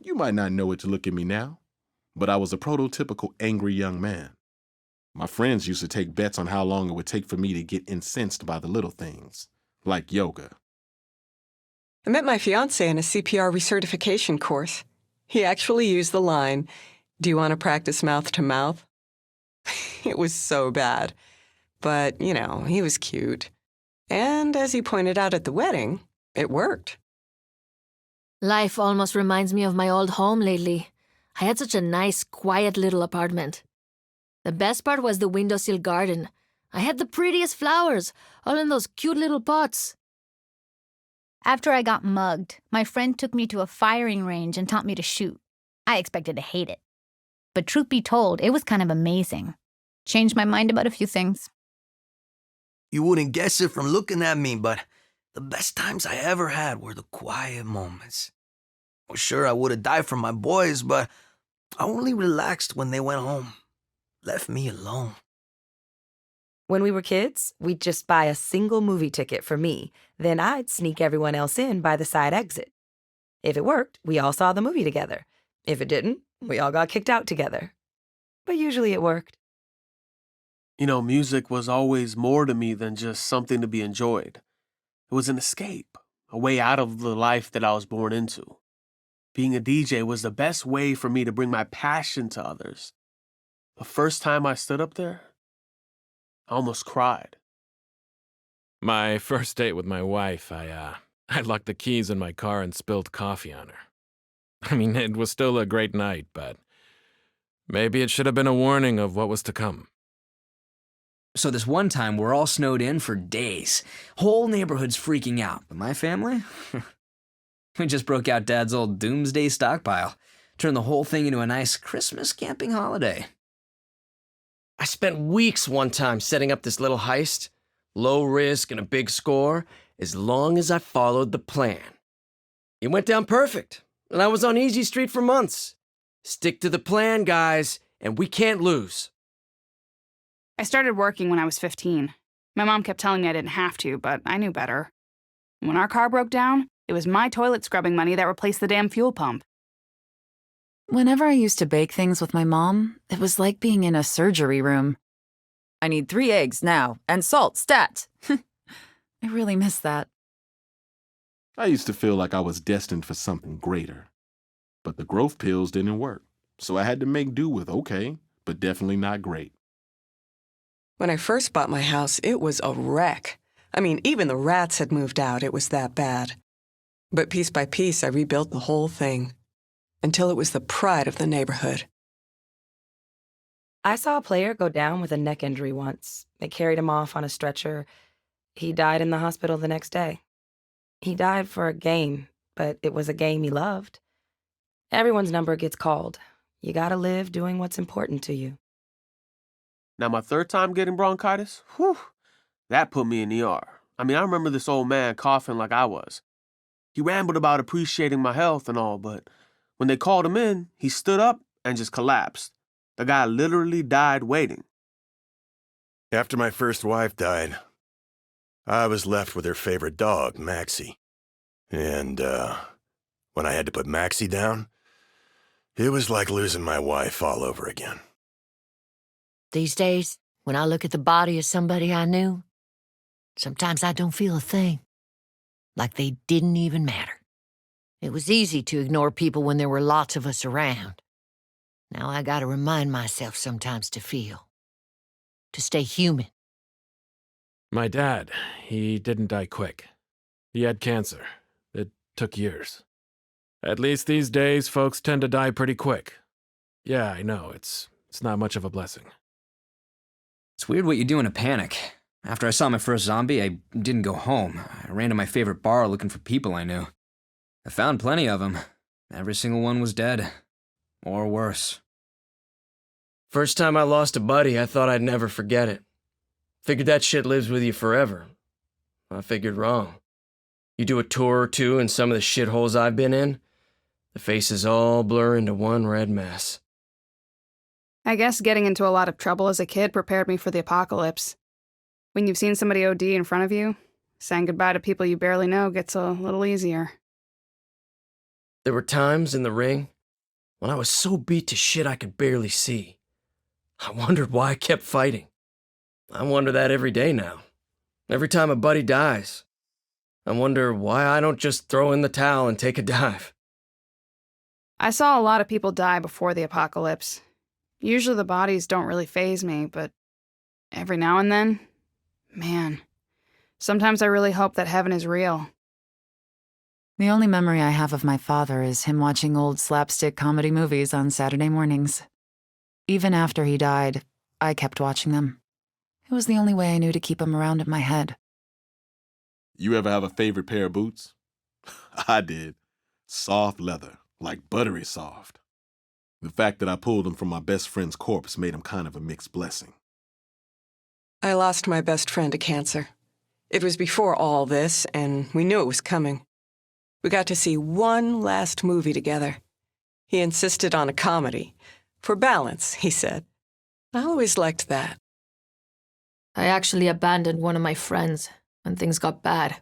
You might not know it to look at me now, but I was a prototypical angry young man. My friends used to take bets on how long it would take for me to get incensed by the little things, like yoga. I met my fiancé in a CPR recertification course. He actually used the line, "Do you want to practice mouth to mouth?" It was so bad. But, he was cute. And as he pointed out at the wedding, it worked. Life almost reminds me of my old home lately. I had such a nice, quiet little apartment. The best part was the windowsill garden. I had the prettiest flowers, all in those cute little pots. After I got mugged, my friend took me to a firing range and taught me to shoot. I expected to hate it. But truth be told, it was kind of amazing. Changed my mind about a few things. You wouldn't guess it from looking at me, but the best times I ever had were the quiet moments. Well, sure, I would have died for my boys, but I only relaxed when they went home. Left me alone. When we were kids, we'd just buy a single movie ticket for me. Then I'd sneak everyone else in by the side exit. If it worked, we all saw the movie together. If it didn't, we all got kicked out together. But usually it worked. Music was always more to me than just something to be enjoyed. It was an escape, a way out of the life that I was born into. Being a DJ was the best way for me to bring my passion to others. The first time I stood up there, I almost cried. My first date with my wife, I locked the keys in my car and spilled coffee on her. I mean, it was still a great night, but maybe it should have been a warning of what was to come. So this one time, we're all snowed in for days. Whole neighborhood's freaking out. But my family? We just broke out Dad's old doomsday stockpile. Turned the whole thing into a nice Christmas camping holiday. I spent weeks one time setting up this little heist. Low risk and a big score, as long as I followed the plan. It went down perfect, and I was on easy street for months. Stick to the plan, guys, and we can't lose. I started working when I was 15. My mom kept telling me I didn't have to, but I knew better. When our car broke down, it was my toilet scrubbing money that replaced the damn fuel pump. Whenever I used to bake things with my mom, it was like being in a surgery room. I need 3 eggs now, and salt, stat. I really miss that. I used to feel like I was destined for something greater. But the growth pills didn't work, so I had to make do with okay, but definitely not great. When I first bought my house, it was a wreck. I mean, even the rats had moved out. It was that bad. But piece by piece, I rebuilt the whole thing until it was the pride of the neighborhood. I saw a player go down with a neck injury once. They carried him off on a stretcher. He died in the hospital the next day. He died for a game, but it was a game he loved. Everyone's number gets called. You gotta live doing what's important to you. Now, my third time getting bronchitis, that put me in the ER. I remember this old man coughing like I was. He rambled about appreciating my health and all, but when they called him in, he stood up and just collapsed. The guy literally died waiting. After my first wife died, I was left with her favorite dog, Maxie. And, when I had to put Maxie down, it was like losing my wife all over again. These days, when I look at the body of somebody I knew, sometimes I don't feel a thing. Like they didn't even matter. It was easy to ignore people when there were lots of us around. Now I gotta remind myself sometimes to feel. To stay human. My dad, he didn't die quick. He had cancer. It took years. At least these days, folks tend to die pretty quick. Yeah, I know, it's not much of a blessing. It's weird what you do in a panic. After I saw my first zombie, I didn't go home. I ran to my favorite bar looking for people I knew. I found plenty of them. Every single one was dead. Or worse. First time I lost a buddy, I thought I'd never forget it. Figured that shit lives with you forever. I figured wrong. You do a tour or two in some of the shitholes I've been in, the faces all blur into one red mess. I guess getting into a lot of trouble as a kid prepared me for the apocalypse. When you've seen somebody OD in front of you, saying goodbye to people you barely know gets a little easier. There were times in the ring when I was so beat to shit I could barely see. I wondered why I kept fighting. I wonder that every day now. Every time a buddy dies. I wonder why I don't just throw in the towel and take a dive. I saw a lot of people die before the apocalypse. Usually the bodies don't really faze me, but every now and then, man, sometimes I really hope that heaven is real. The only memory I have of my father is him watching old slapstick comedy movies on Saturday mornings. Even after he died, I kept watching them. It was the only way I knew to keep him around in my head. You ever have a favorite pair of boots? I did. Soft leather, like buttery soft. The fact that I pulled them from my best friend's corpse made them kind of a mixed blessing. I lost my best friend to cancer. It was before all this, and we knew it was coming. We got to see one last movie together. He insisted on a comedy. For balance, he said. I always liked that. I actually abandoned one of my friends when things got bad.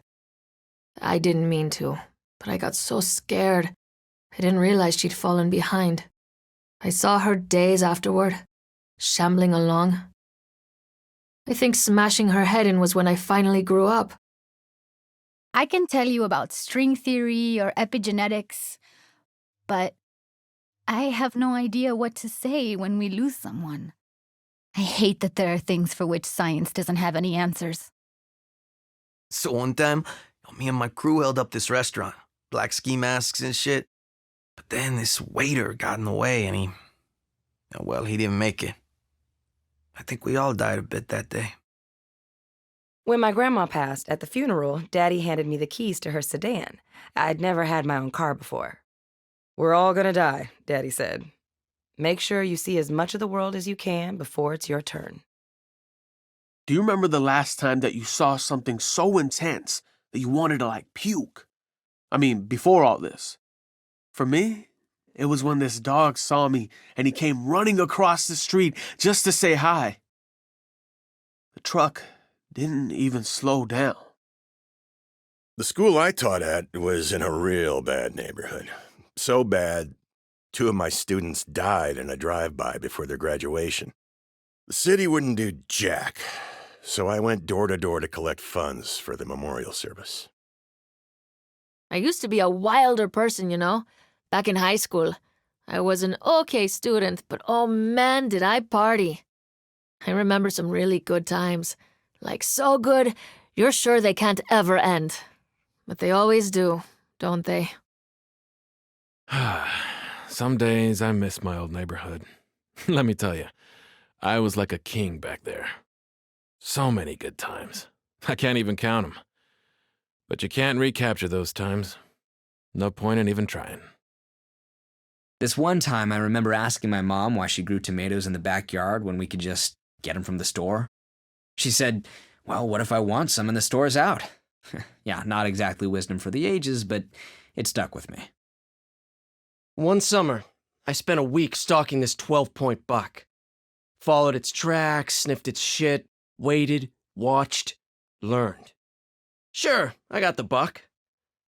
I didn't mean to, but I got so scared. I didn't realize she'd fallen behind. I saw her days afterward, shambling along. I think smashing her head in was when I finally grew up. I can tell you about string theory or epigenetics, but I have no idea what to say when we lose someone. I hate that there are things for which science doesn't have any answers. So one time, me and my crew held up this restaurant, black ski masks and shit. But then this waiter got in the way and he didn't make it. I think we all died a bit that day. When my grandma passed at the funeral, Daddy handed me the keys to her sedan. I'd never had my own car before. "We're all gonna die," Daddy said. "Make sure you see as much of the world as you can before it's your turn." Do you remember the last time that you saw something so intense that you wanted to, like, puke? I mean, before all this. For me, it was when this dog saw me and he came running across the street just to say hi. The truck didn't even slow down. The school I taught at was in a real bad neighborhood. So bad, 2 of my students died in a drive-by before their graduation. The city wouldn't do jack, so I went door to door to collect funds for the memorial service. I used to be a wilder person, you know. Back in high school, I was an okay student, but oh man, did I party. I remember some really good times. Like so good, you're sure they can't ever end. But they always do, don't they? Some days I miss my old neighborhood. Let me tell you, I was like a king back there. So many good times. I can't even count them. But you can't recapture those times. No point in even trying. This one time I remember asking my mom why she grew tomatoes in the backyard when we could just get them from the store. She said, "Well, what if I want some and the store's out?" Yeah, not exactly wisdom for the ages, but it stuck with me. One summer, I spent a week stalking this 12-point buck. Followed its tracks, sniffed its shit, waited, watched, learned. Sure, I got the buck,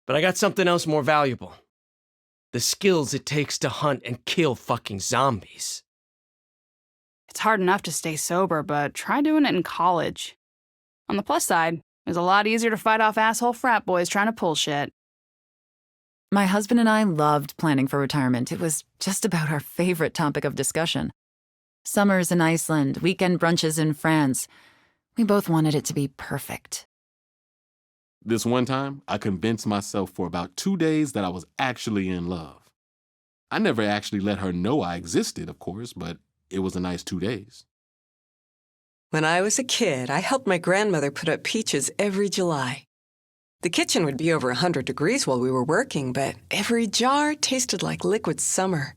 but I got something else more valuable. The skills it takes to hunt and kill fucking zombies. It's hard enough to stay sober, but try doing it in college. On the plus side, it was a lot easier to fight off asshole frat boys trying to pull shit. My husband and I loved planning for retirement. It was just about our favorite topic of discussion. Summers in Iceland, weekend brunches in France. We both wanted it to be perfect. This one time, I convinced myself for about 2 days that I was actually in love. I never actually let her know I existed, of course, but it was a nice 2 days. When I was a kid, I helped my grandmother put up peaches every July. The kitchen would be over 100 degrees while we were working, but every jar tasted like liquid summer.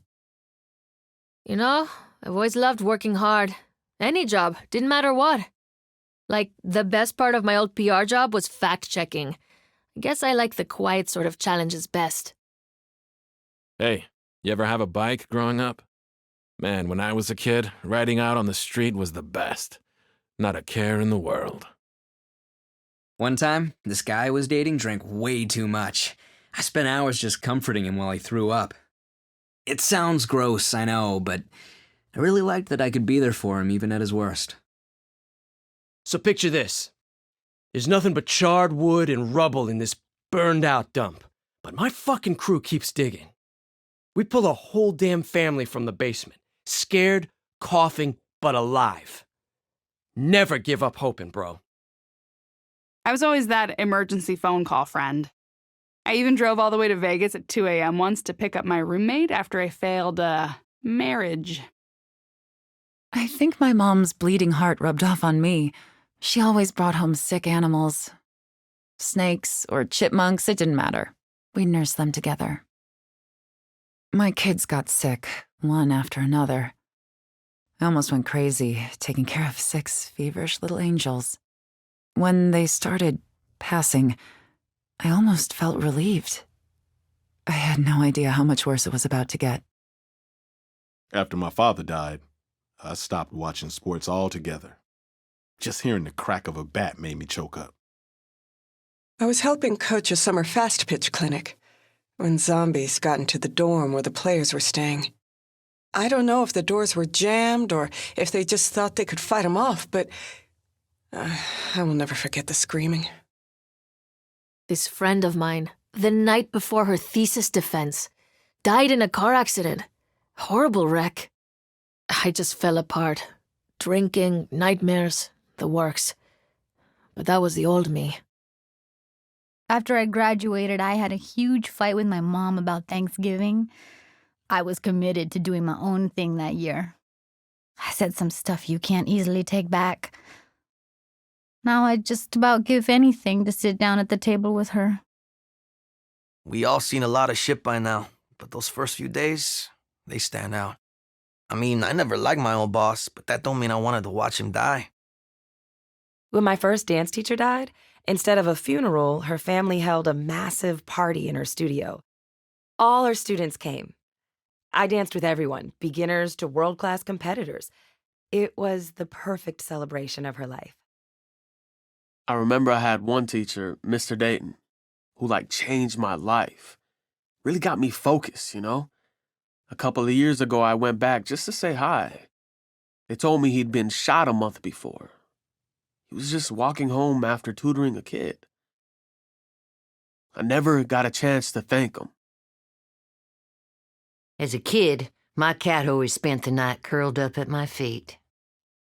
You know, I've always loved working hard. Any job, didn't matter what. Like, the best part of my old PR job was fact-checking. I guess I like the quiet sort of challenges best. Hey, you ever have a bike growing up? Man, when I was a kid, riding out on the street was the best. Not a care in the world. One time, this guy I was dating drank way too much. I spent hours just comforting him while he threw up. It sounds gross, I know, but I really liked that I could be there for him even at his worst. So picture this. There's nothing but charred wood and rubble in this burned-out dump, but my fucking crew keeps digging. We pull a whole damn family from the basement, scared, coughing, but alive. Never give up hoping, bro. I was always that emergency phone call friend. I even drove all the way to Vegas at 2 a.m. once to pick up my roommate after a failed, marriage. I think my mom's bleeding heart rubbed off on me. She always brought home sick animals. Snakes or chipmunks, it didn't matter. We'd nurse them together. My kids got sick, one after another. I almost went crazy, taking care of 6 feverish little angels. When they started passing, I almost felt relieved. I had no idea how much worse it was about to get. After my father died, I stopped watching sports altogether. Just hearing the crack of a bat made me choke up. I was helping coach a summer fast pitch clinic when zombies got into the dorm where the players were staying. I don't know if the doors were jammed or if they just thought they could fight them off, but I will never forget the screaming. This friend of mine, the night before her thesis defense, died in a car accident. Horrible wreck. I just fell apart. Drinking, nightmares, the works. But that was the old me. After I graduated, I had a huge fight with my mom about Thanksgiving. I was committed to doing my own thing that year. I said some stuff you can't easily take back. Now I'd just about give anything to sit down at the table with her. We all seen a lot of shit by now, but those first few days, they stand out. I mean, I never liked my old boss, but that don't mean I wanted to watch him die. When my first dance teacher died, instead of a funeral, her family held a massive party in her studio. All her students came. I danced with everyone, beginners to world-class competitors. It was the perfect celebration of her life. I remember I had one teacher, Mr. Dayton, who changed my life. Really got me focused, you know? A couple of years ago, I went back just to say hi. They told me he'd been shot a month before. He was just walking home after tutoring a kid. I never got a chance to thank him. As a kid, my cat always spent the night curled up at my feet.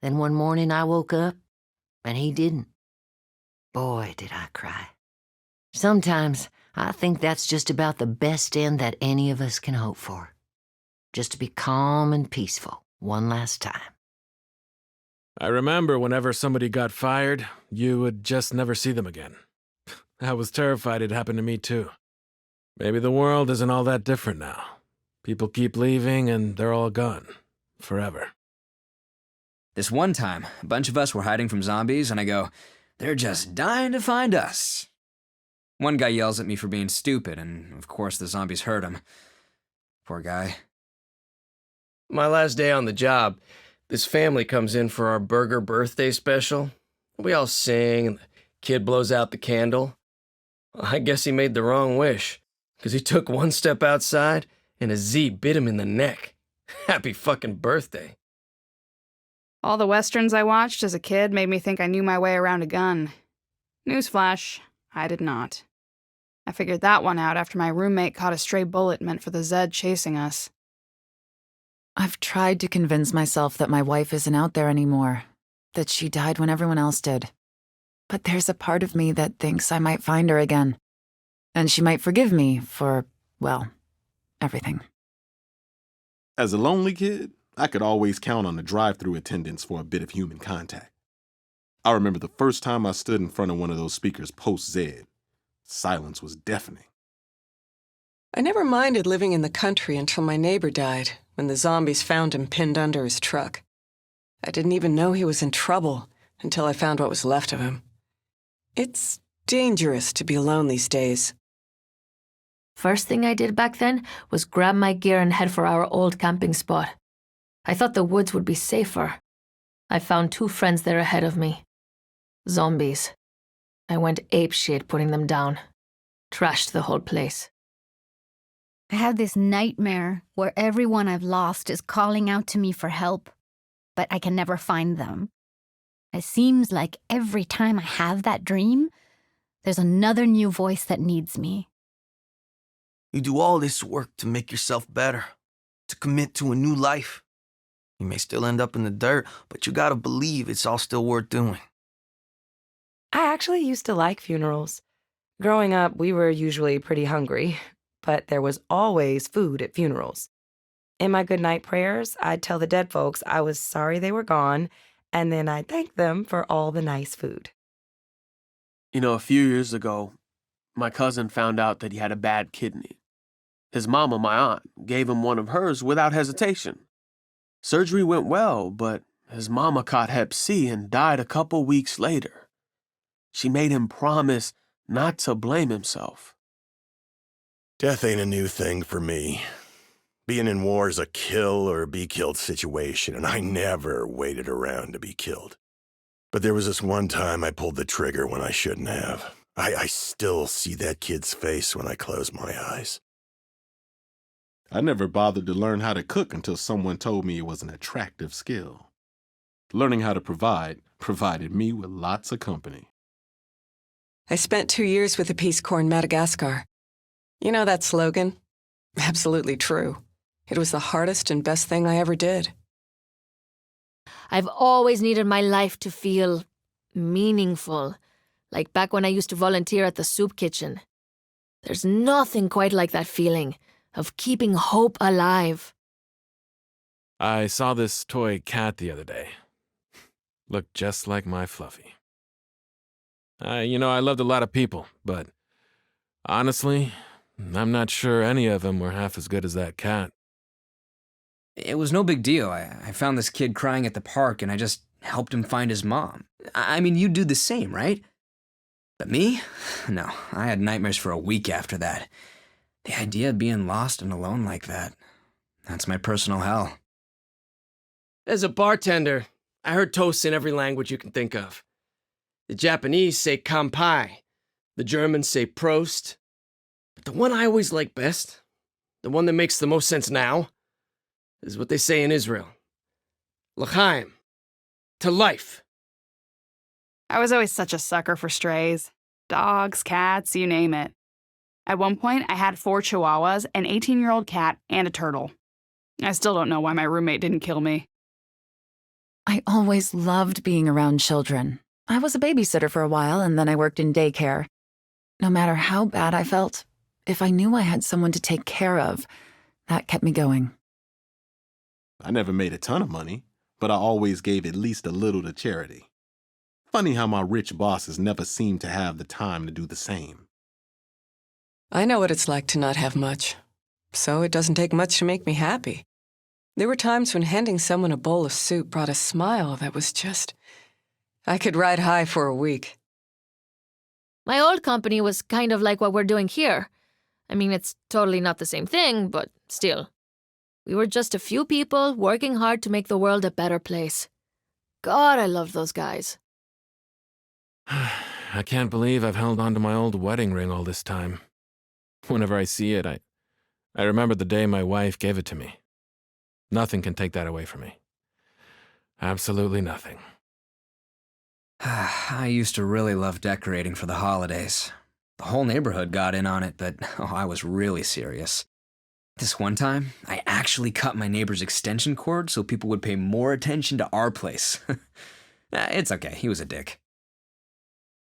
Then one morning I woke up, and he didn't. Boy, did I cry. Sometimes I think that's just about the best end that any of us can hope for. Just to be calm and peaceful one last time. I remember whenever somebody got fired, you would just never see them again. I was terrified it happened to me too. Maybe the world isn't all that different now. People keep leaving and they're all gone. Forever. This one time, a bunch of us were hiding from zombies, and I go, "They're just dying to find us." One guy yells at me for being stupid, and of course the zombies heard him. Poor guy. My last day on the job, this family comes in for our burger birthday special. We all sing, and the kid blows out the candle. I guess he made the wrong wish, because he took one step outside, and a Z bit him in the neck. Happy fucking birthday. All the westerns I watched as a kid made me think I knew my way around a gun. Newsflash, I did not. I figured that one out after my roommate caught a stray bullet meant for the Zed chasing us. I've tried to convince myself that my wife isn't out there anymore, that she died when everyone else did. But there's a part of me that thinks I might find her again. And she might forgive me for, well, everything. As a lonely kid, I could always count on the drive-thru attendants for a bit of human contact. I remember the first time I stood in front of one of those speakers post-Zed. Silence was deafening. I never minded living in the country until my neighbor died, when the zombies found him pinned under his truck. I didn't even know he was in trouble until I found what was left of him. It's dangerous to be alone these days. First thing I did back then was grab my gear and head for our old camping spot. I thought the woods would be safer. I found 2 friends there ahead of me. Zombies. I went apeshit putting them down. Trashed the whole place. I have this nightmare where everyone I've lost is calling out to me for help, but I can never find them. It seems like every time I have that dream, there's another new voice that needs me. You do all this work to make yourself better, to commit to a new life. You may still end up in the dirt, but you gotta believe it's all still worth doing. I actually used to like funerals. Growing up, we were usually pretty hungry, but there was always food at funerals. In my goodnight prayers, I'd tell the dead folks I was sorry they were gone, and then I'd thank them for all the nice food. You know, a few years ago, my cousin found out that he had a bad kidney. His mama, my aunt, gave him one of hers without hesitation. Surgery went well, but his mama caught Hep C and died a couple weeks later. She made him promise not to blame himself. Death ain't a new thing for me. Being in war is a kill or be killed situation, and I never waited around to be killed. But there was this one time I pulled the trigger when I shouldn't have. I still see that kid's face when I close my eyes. I never bothered to learn how to cook until someone told me it was an attractive skill. Learning how to provided me with lots of company. I spent 2 years with the Peace Corps in Madagascar. You know that slogan? Absolutely true. It was the hardest and best thing I ever did. I've always needed my life to feel meaningful, like back when I used to volunteer at the soup kitchen. There's nothing quite like that feeling of keeping hope alive. I saw this toy cat the other day. Looked just like my Fluffy. I loved a lot of people, but honestly, I'm not sure any of them were half as good as that cat. It was no big deal. I found this kid crying at the park and I just helped him find his mom. I mean, you'd do the same, right? But me? No, I had nightmares for a week after that. The idea of being lost and alone like that's my personal hell. As a bartender, I heard toasts in every language you can think of. The Japanese say kanpai, the Germans say Prost, but the one I always like best, the one that makes the most sense now, is what they say in Israel. L'chaim, to life. I was always such a sucker for strays. Dogs, cats, you name it. At one point, I had 4 chihuahuas, an 18-year-old cat, and a turtle. I still don't know why my roommate didn't kill me. I always loved being around children. I was a babysitter for a while, and then I worked in daycare. No matter how bad I felt, if I knew I had someone to take care of, that kept me going. I never made a ton of money, but I always gave at least a little to charity. Funny how my rich bosses never seemed to have the time to do the same. I know what it's like to not have much, so it doesn't take much to make me happy. There were times when handing someone a bowl of soup brought a smile that was just... I could ride high for a week. My old company was kind of like what we're doing here. I mean, it's totally not the same thing, but still. We were just a few people working hard to make the world a better place. God, I love those guys. I can't believe I've held on to my old wedding ring all this time. Whenever I see it, I remember the day my wife gave it to me. Nothing can take that away from me. Absolutely nothing. I used to really love decorating for the holidays. The whole neighborhood got in on it, but I was really serious. This one time, I actually cut my neighbor's extension cord so people would pay more attention to our place. It's okay, he was a dick.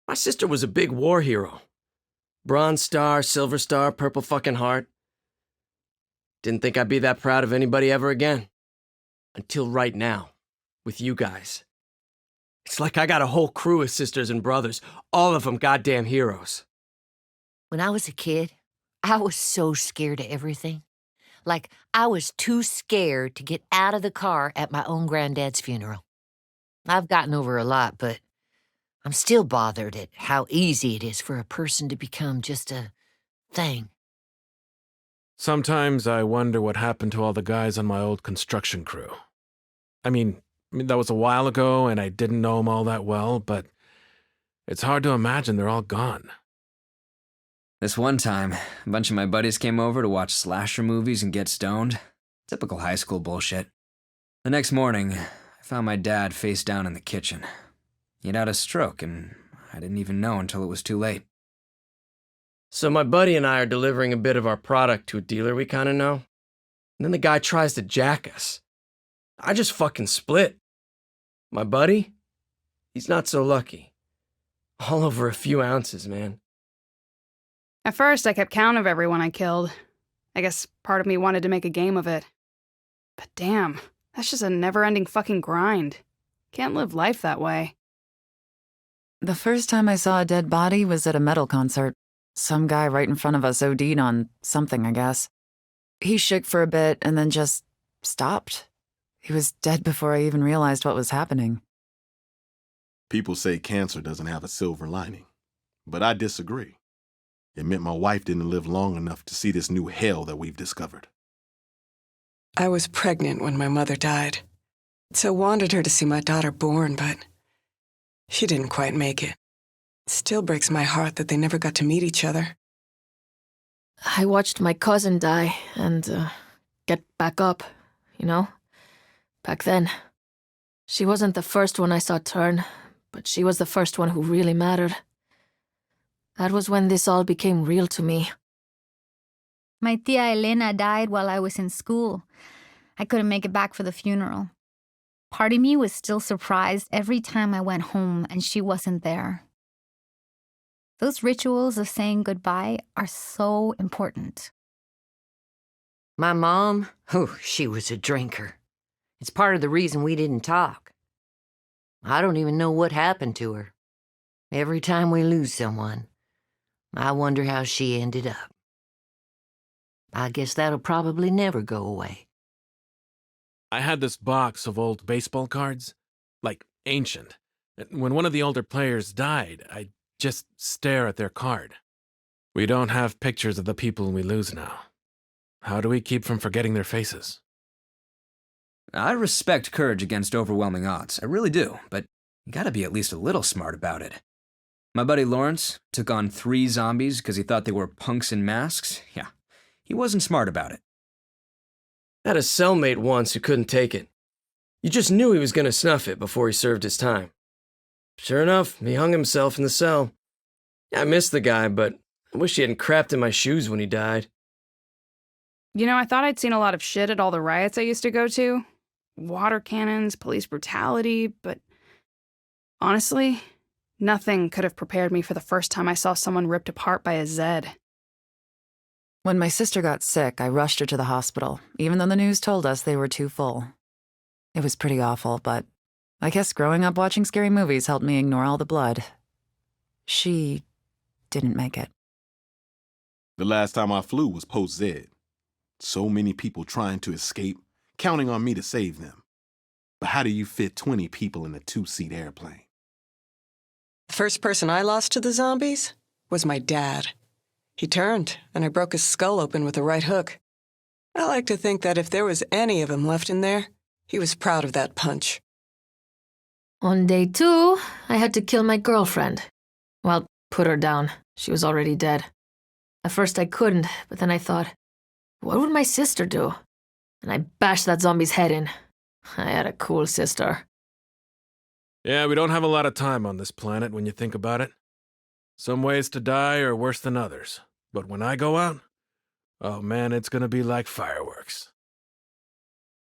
My sister was a big war hero. Bronze Star, Silver Star, Purple fucking Heart. Didn't think I'd be that proud of anybody ever again. Until right now, with you guys. It's like I got a whole crew of sisters and brothers, all of them goddamn heroes. When I was a kid, I was so scared of everything. Like, I was too scared to get out of the car at my own granddad's funeral. I've gotten over a lot, but I'm still bothered at how easy it is for a person to become just a thing. Sometimes I wonder what happened to all the guys on my old construction crew. I mean, that was a while ago, and I didn't know them all that well, but it's hard to imagine they're all gone. This one time, a bunch of my buddies came over to watch slasher movies and get stoned. Typical high school bullshit. The next morning, I found my dad face down in the kitchen. He'd had a stroke, and I didn't even know until it was too late. So my buddy and I are delivering a bit of our product to a dealer we kind of know. And then the guy tries to jack us. I just fucking split. My buddy, he's not so lucky. All over a few ounces, man. At first, I kept count of everyone I killed. I guess part of me wanted to make a game of it. But damn, that's just a never-ending fucking grind. Can't live life that way. The first time I saw a dead body was at a metal concert. Some guy right in front of us OD'd on something, I guess. He shook for a bit and then just stopped. He was dead before I even realized what was happening. People say cancer doesn't have a silver lining, but I disagree. It meant my wife didn't live long enough to see this new hell that we've discovered. I was pregnant when my mother died, so wanted her to see my daughter born, but she didn't quite make it. Still breaks my heart that they never got to meet each other. I watched my cousin die and get back up, you know? Back then. She wasn't the first one I saw turn, but she was the first one who really mattered. That was when this all became real to me. My tia Elena died while I was in school. I couldn't make it back for the funeral. Part of me was still surprised every time I went home and she wasn't there. Those rituals of saying goodbye are so important. My mom, she was a drinker. It's part of the reason we didn't talk. I don't even know what happened to her. Every time we lose someone, I wonder how she ended up. I guess that'll probably never go away. I had this box of old baseball cards, like ancient. When one of the older players died, I'd just stare at their card. We don't have pictures of the people we lose now. How do we keep from forgetting their faces? I respect courage against overwhelming odds. I really do, but you gotta be at least a little smart about it. My buddy Lawrence took on 3 zombies because he thought they were punks in masks. Yeah, he wasn't smart about it. I had a cellmate once who couldn't take it. You just knew he was going to snuff it before he served his time. Sure enough, he hung himself in the cell. I miss the guy, but I wish he hadn't crapped in my shoes when he died. You know, I thought I'd seen a lot of shit at all the riots I used to go to. Water cannons, police brutality, but honestly, nothing could have prepared me for the first time I saw someone ripped apart by a Zed. When my sister got sick, I rushed her to the hospital, even though the news told us they were too full. It was pretty awful, but I guess growing up watching scary movies helped me ignore all the blood. She didn't make it. The last time I flew was post-Zed. So many people trying to escape, counting on me to save them. But how do you fit 20 people in a 2-seat airplane? The first person I lost to the zombies was my dad. He turned, and I broke his skull open with a right hook. I like to think that if there was any of him left in there, he was proud of that punch. On day 2, I had to kill my girlfriend. Well, put her down. She was already dead. At first I couldn't, but then I thought, what would my sister do? And I bashed that zombie's head in. I had a cool sister. Yeah, we don't have a lot of time on this planet when you think about it. Some ways to die are worse than others. But when I go out, oh man, it's gonna be like fireworks.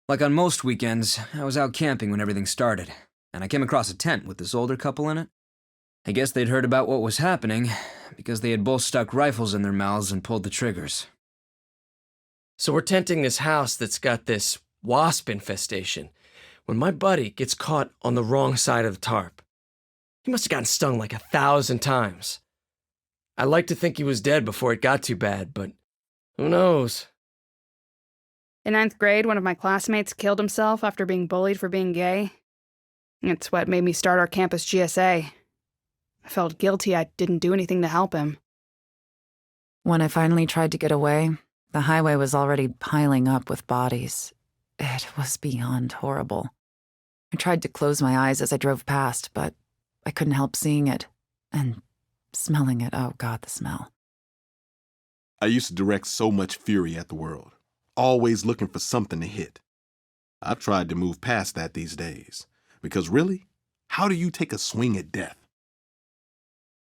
Like on most weekends, I was out camping when everything started, and I came across a tent with this older couple in it. I guess they'd heard about what was happening, because they had both stuck rifles in their mouths and pulled the triggers. So we're tenting this house that's got this wasp infestation when my buddy gets caught on the wrong side of the tarp. He must have gotten stung like 1,000 times. I like to think he was dead before it got too bad, but who knows? In 9th grade, one of my classmates killed himself after being bullied for being gay. It's what made me start our campus GSA. I felt guilty I didn't do anything to help him. When I finally tried to get away, the highway was already piling up with bodies. It was beyond horrible. I tried to close my eyes as I drove past, but I couldn't help seeing it and smelling it. Oh God, the smell. I used to direct so much fury at the world, always looking for something to hit. I've tried to move past that these days, because really, how do you take a swing at death?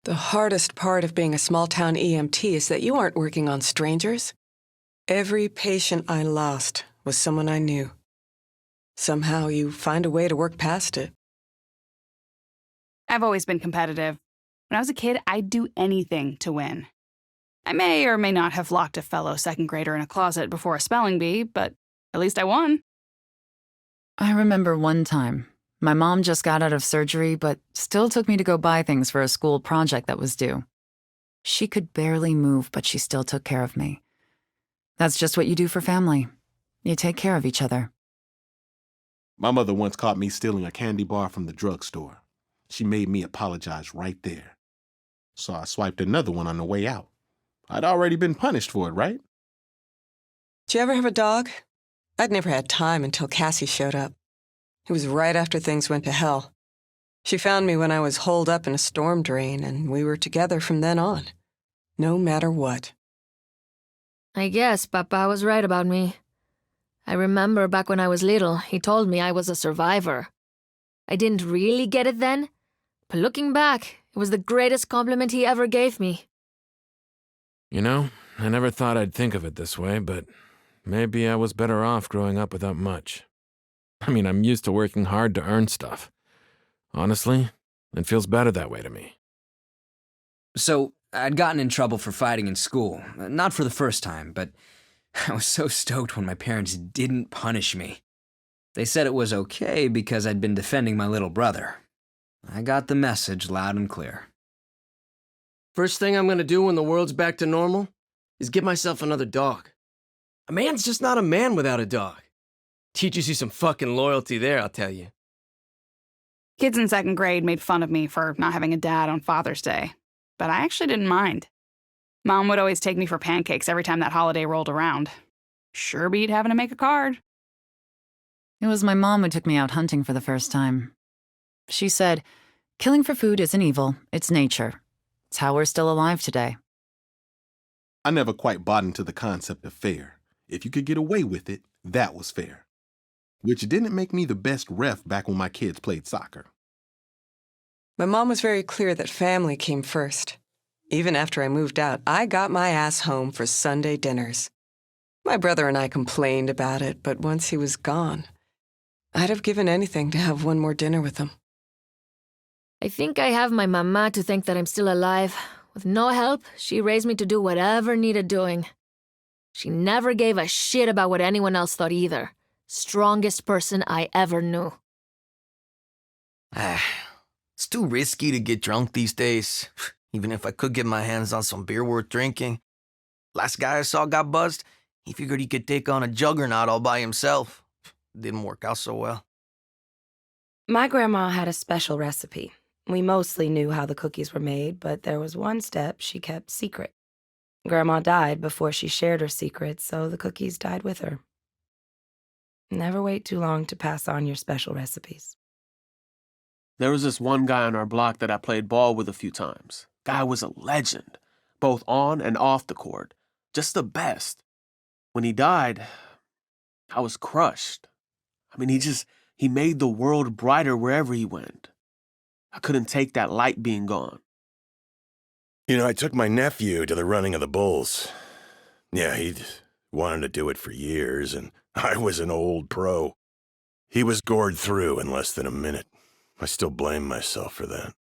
The hardest part of being a small-town EMT is that you aren't working on strangers. Every patient I lost was someone I knew. Somehow you find a way to work past it. I've always been competitive. When I was a kid, I'd do anything to win. I may or may not have locked a fellow second grader in a closet before a spelling bee, but at least I won. I remember one time, my mom just got out of surgery, but still took me to go buy things for a school project that was due. She could barely move, but she still took care of me. That's just what you do for family. You take care of each other. My mother once caught me stealing a candy bar from the drugstore. She made me apologize right there. So I swiped another one on the way out. I'd already been punished for it, right? Did you ever have a dog? I'd never had time until Cassie showed up. It was right after things went to hell. She found me when I was holed up in a storm drain, and we were together from then on. No matter what. I guess Papa was right about me. I remember back when I was little, he told me I was a survivor. I didn't really get it then, but looking back, it was the greatest compliment he ever gave me. You know, I never thought I'd think of it this way, but maybe I was better off growing up without much. I mean, I'm used to working hard to earn stuff. Honestly, it feels better that way to me. So, I'd gotten in trouble for fighting in school. Not for the first time, but I was so stoked when my parents didn't punish me. They said it was okay because I'd been defending my little brother. I got the message loud and clear. First thing I'm gonna do when the world's back to normal is get myself another dog. A man's just not a man without a dog. Teaches you some fucking loyalty there, I'll tell you. Kids in second grade made fun of me for not having a dad on Father's Day, but I actually didn't mind. Mom would always take me for pancakes every time that holiday rolled around. Sure beat having to make a card. It was my mom who took me out hunting for the first time. She said, "Killing for food isn't evil, it's nature. It's how we're still alive today." I never quite bought into the concept of fair. If you could get away with it, that was fair. Which didn't make me the best ref back when my kids played soccer. My mom was very clear that family came first. Even after I moved out, I got my ass home for Sunday dinners. My brother and I complained about it, but once he was gone, I'd have given anything to have one more dinner with him. I think I have my mama to thank that I'm still alive. With no help, she raised me to do whatever needed doing. She never gave a shit about what anyone else thought either. Strongest person I ever knew. It's too risky to get drunk these days. Even if I could get my hands on some beer worth drinking. Last guy I saw got buzzed. He figured he could take on a juggernaut all by himself. Didn't work out so well. My grandma had a special recipe. We mostly knew how the cookies were made, but there was one step she kept secret. Grandma died before she shared her secret, so the cookies died with her. Never wait too long to pass on your special recipes. There was this one guy on our block that I played ball with a few times. Guy was a legend, both on and off the court. Just the best. When he died, I was crushed. I mean, he made the world brighter wherever he went. I couldn't take that light being gone. You know, I took my nephew to the running of the bulls. Yeah, he'd wanted to do it for years, and I was an old pro. He was gored through in less than a minute. I still blame myself for that.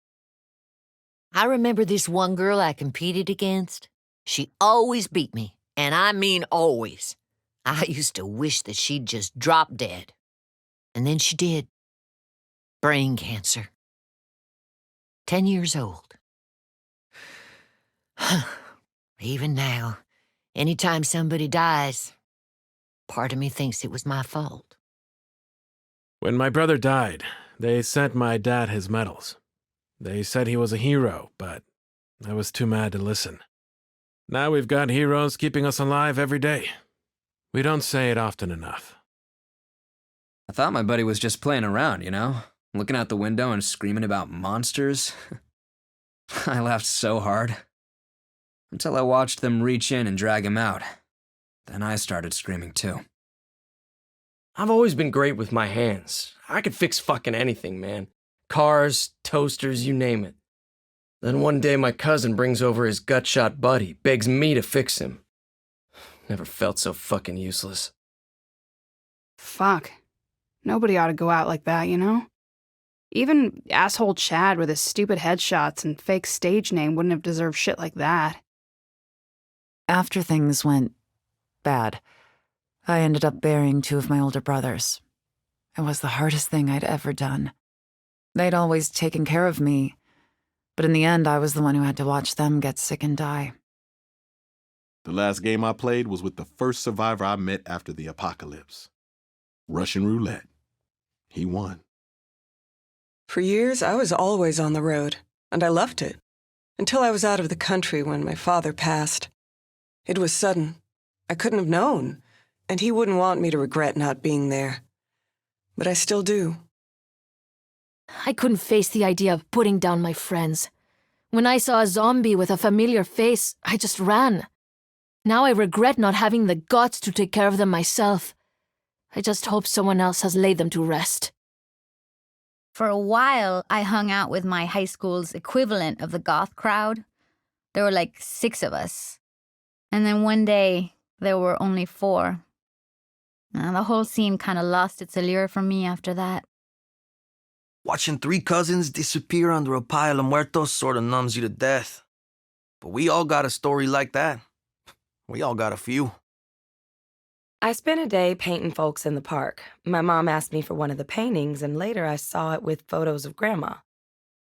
I remember this one girl I competed against. She always beat me, and I mean always. I used to wish that she'd just drop dead. And then she did. Brain cancer. 10 years old. Even now, anytime somebody dies, part of me thinks it was my fault. When my brother died, they sent my dad his medals. They said he was a hero, but I was too mad to listen. Now we've got heroes keeping us alive every day. We don't say it often enough. I thought my buddy was just playing around, you know? Looking out the window and screaming about monsters. I laughed so hard. until I watched them reach in and drag him out. Then I started screaming too. I've always been great with my hands. I could fix fucking anything, man. Cars, toasters, you name it. Then one day my cousin brings over his gut-shot buddy, begs me to fix him. Never felt so fucking useless. Fuck. Nobody ought to go out like that, you know? Even asshole Chad with his stupid headshots and fake stage name wouldn't have deserved shit like that. After things went bad, I ended up burying 2 of my older brothers. It was the hardest thing I'd ever done. They'd always taken care of me, but in the end, I was the one who had to watch them get sick and die. The last game I played was with the first survivor I met after the apocalypse. Russian roulette. He won. For years, I was always on the road, and I loved it. Until I was out of the country when my father passed. It was sudden. I couldn't have known, and he wouldn't want me to regret not being there. But I still do. I couldn't face the idea of putting down my friends. When I saw a zombie with a familiar face, I just ran. Now I regret not having the guts to take care of them myself. I just hope someone else has laid them to rest. For a while, I hung out with my high school's equivalent of the goth crowd. There were like 6 of us. And then one day, there were only 4. And the whole scene kind of lost its allure for me after that. Watching 3 cousins disappear under a pile of muertos sort of numbs you to death. But we all got a story like that. We all got a few. I spent a day painting folks in the park. My mom asked me for one of the paintings, and later I saw it with photos of Grandma.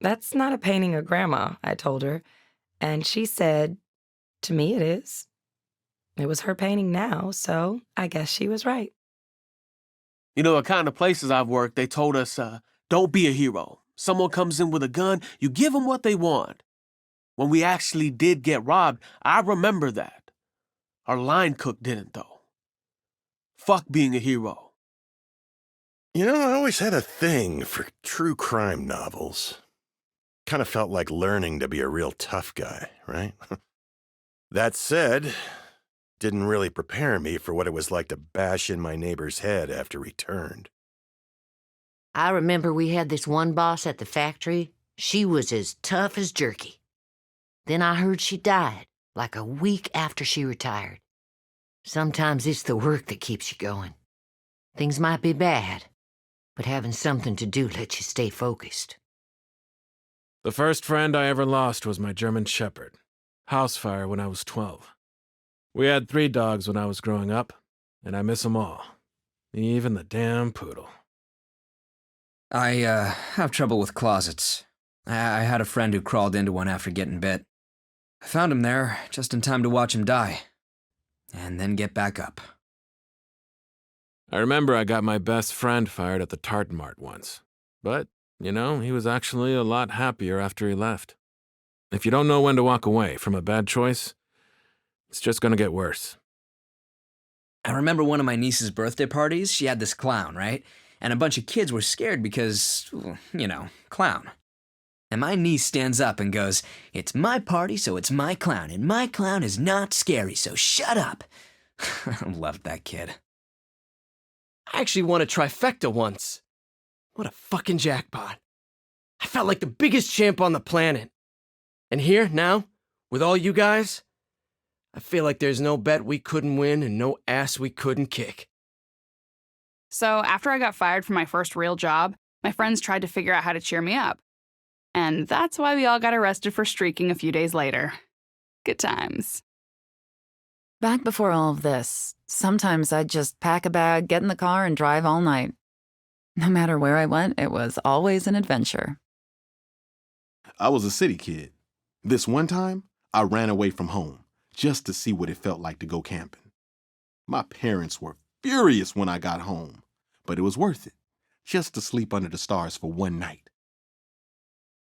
That's not a painting of Grandma, I told her, and she said, to me it is. It was her painting now, so I guess she was right. You know, the kind of places I've worked, they told us, don't be a hero. Someone comes in with a gun, you give them what they want. When we actually did get robbed, I remember that. Our line cook didn't, though. Fuck being a hero. You know, I always had a thing for true crime novels. Kind of felt like learning to be a real tough guy, right? That said, didn't really prepare me for what it was like to bash in my neighbor's head after he turned. I remember we had this one boss at the factory. She was as tough as jerky. Then I heard she died, like a week after she retired. Sometimes it's the work that keeps you going. Things might be bad, but having something to do lets you stay focused. The first friend I ever lost was my German Shepherd. House fire when I was 12. We had 3 dogs when I was growing up, and I miss them all. Even the damn poodle. I have trouble with closets. I had a friend who crawled into one after getting bit. I found him there just in time to watch him die. And then get back up. I remember I got my best friend fired at the Tart Mart once. But, you know, he was actually a lot happier after he left. If you don't know when to walk away from a bad choice, it's just gonna get worse. I remember one of my niece's birthday parties, she had this clown, right? And a bunch of kids were scared because, you know, clown. And my niece stands up and goes, "It's my party, so it's my clown, and my clown is not scary, so shut up." I loved that kid. I actually won a trifecta once. What a fucking jackpot. I felt like the biggest champ on the planet. And here, now, with all you guys, I feel like there's no bet we couldn't win and no ass we couldn't kick. So after I got fired from my first real job, my friends tried to figure out how to cheer me up. And that's why we all got arrested for streaking a few days later. Good times. Back before all of this, sometimes I'd just pack a bag, get in the car, and drive all night. No matter where I went, it was always an adventure. I was a city kid. This one time, I ran away from home just to see what it felt like to go camping. My parents were furious when I got home, but it was worth it, just to sleep under the stars for one night.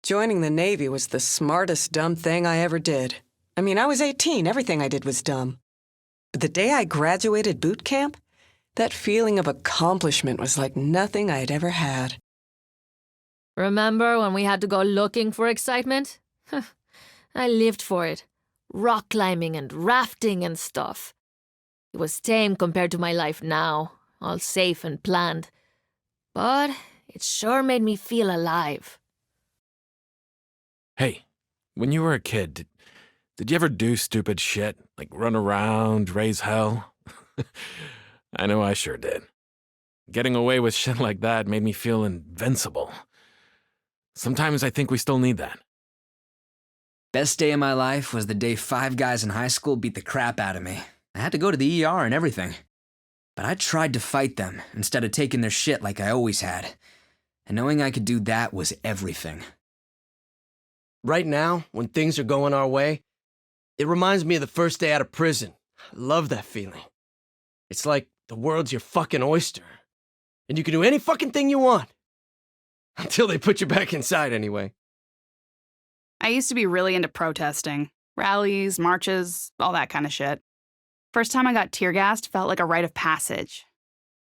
Joining the Navy was the smartest dumb thing I ever did. I mean, I was 18. Everything I did was dumb. But the day I graduated boot camp, that feeling of accomplishment was like nothing I'd ever had. Remember when we had to go looking for excitement? I lived for it. rock climbing and rafting and stuff. It was tame compared to my life now, all safe and planned. But it sure made me feel alive. Hey, when you were a kid, did you ever do stupid shit, like run around, raise hell? I know I sure did. Getting away with shit like that made me feel invincible. Sometimes I think we still need that. Best day of my life was the day 5 guys in high school beat the crap out of me. I had to go to the ER and everything. But I tried to fight them instead of taking their shit like I always had. And knowing I could do that was everything. Right now, when things are going our way, it reminds me of the first day out of prison. I love that feeling. It's like the world's your fucking oyster. And you can do any fucking thing you want. Until they put you back inside anyway. I used to be really into protesting. Rallies, marches, all that kind of shit. First time I got tear gassed felt like a rite of passage.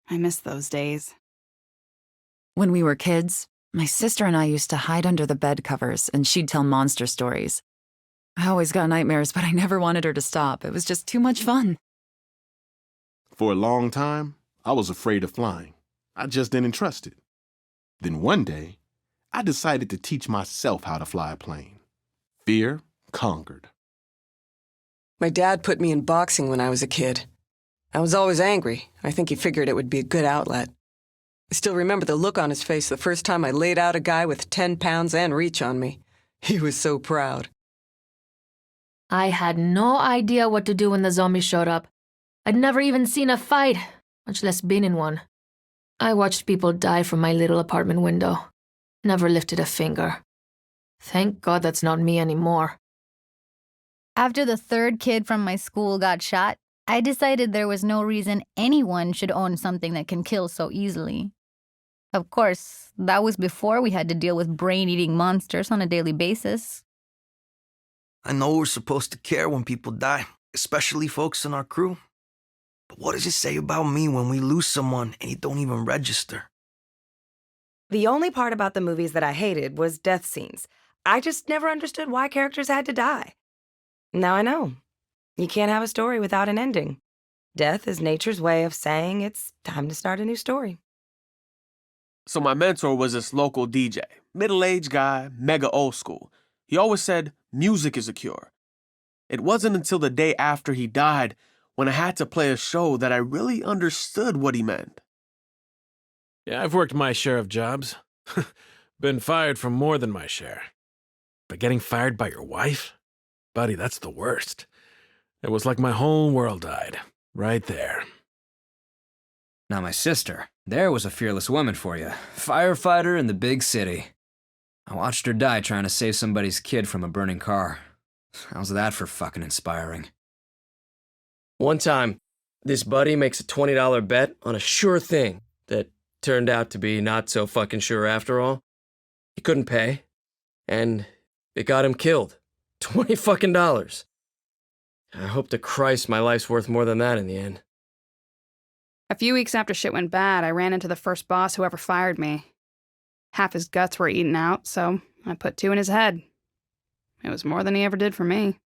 I miss those days. When we were kids, my sister and I used to hide under the bed covers, and she'd tell monster stories. I always got nightmares, but I never wanted her to stop. It was just too much fun. For a long time, I was afraid of flying. I just didn't trust it. Then one day, I decided to teach myself how to fly a plane. Fear conquered. My dad put me in boxing when I was a kid. I was always angry. I think he figured it would be a good outlet. I still remember the look on his face the first time I laid out a guy with 10 pounds and reach on me. He was so proud. I had no idea what to do when the zombies showed up. I'd never even seen a fight, much less been in one. I watched people die from my little apartment window. Never lifted a finger. Thank God that's not me anymore. After the 3rd kid from my school got shot, I decided there was no reason anyone should own something that can kill so easily. Of course, that was before we had to deal with brain-eating monsters on a daily basis. I know we're supposed to care when people die, especially folks in our crew. But what does it say about me when we lose someone and you don't even register? The only part about the movies that I hated was death scenes. I just never understood why characters had to die. Now I know. You can't have a story without an ending. Death is nature's way of saying it's time to start a new story. So my mentor was this local DJ, middle-aged guy, mega old school. He always said music is a cure. It wasn't until the day after he died when I had to play a show that I really understood what he meant. Yeah, I've worked my share of jobs. Been fired from more than my share. But getting fired by your wife? Buddy, that's the worst. It was like my whole world died. Right there. Now my sister, there was a fearless woman for you. Firefighter in the big city. I watched her die trying to save somebody's kid from a burning car. How's that for fucking inspiring? One time, this buddy makes a $20 bet on a sure thing that turned out to be not so fucking sure after all. He couldn't pay, and it got him killed. $20 fucking dollars. I hope to Christ my life's worth more than that in the end. A few weeks after shit went bad, I ran into the first boss who ever fired me. Half his guts were eaten out, so I put 2 in his head. It was more than he ever did for me.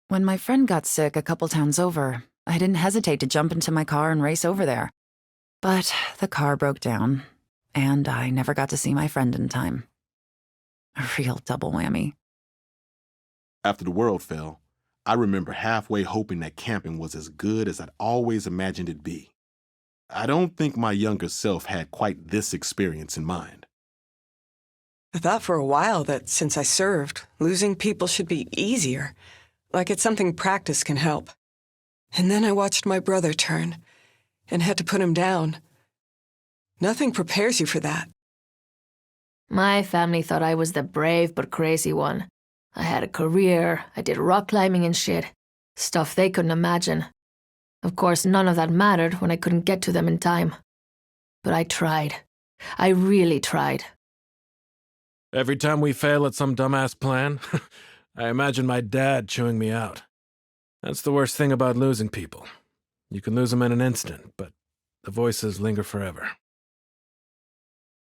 When my friend got sick a couple towns over, I didn't hesitate to jump into my car and race over there. But the car broke down, and I never got to see my friend in time. A real double whammy. After the world fell, I remember halfway hoping that camping was as good as I'd always imagined it'd be. I don't think my younger self had quite this experience in mind. I thought for a while that since I served, losing people should be easier, like it's something practice can help. And then I watched my brother turn and had to put him down. Nothing prepares you for that. My family thought I was the brave but crazy one. I had a career, I did rock climbing and shit. Stuff they couldn't imagine. Of course, none of that mattered when I couldn't get to them in time. But I tried. I really tried. Every time we fail at some dumbass plan, I imagine my dad chewing me out. That's the worst thing about losing people. You can lose them in an instant, but the voices linger forever.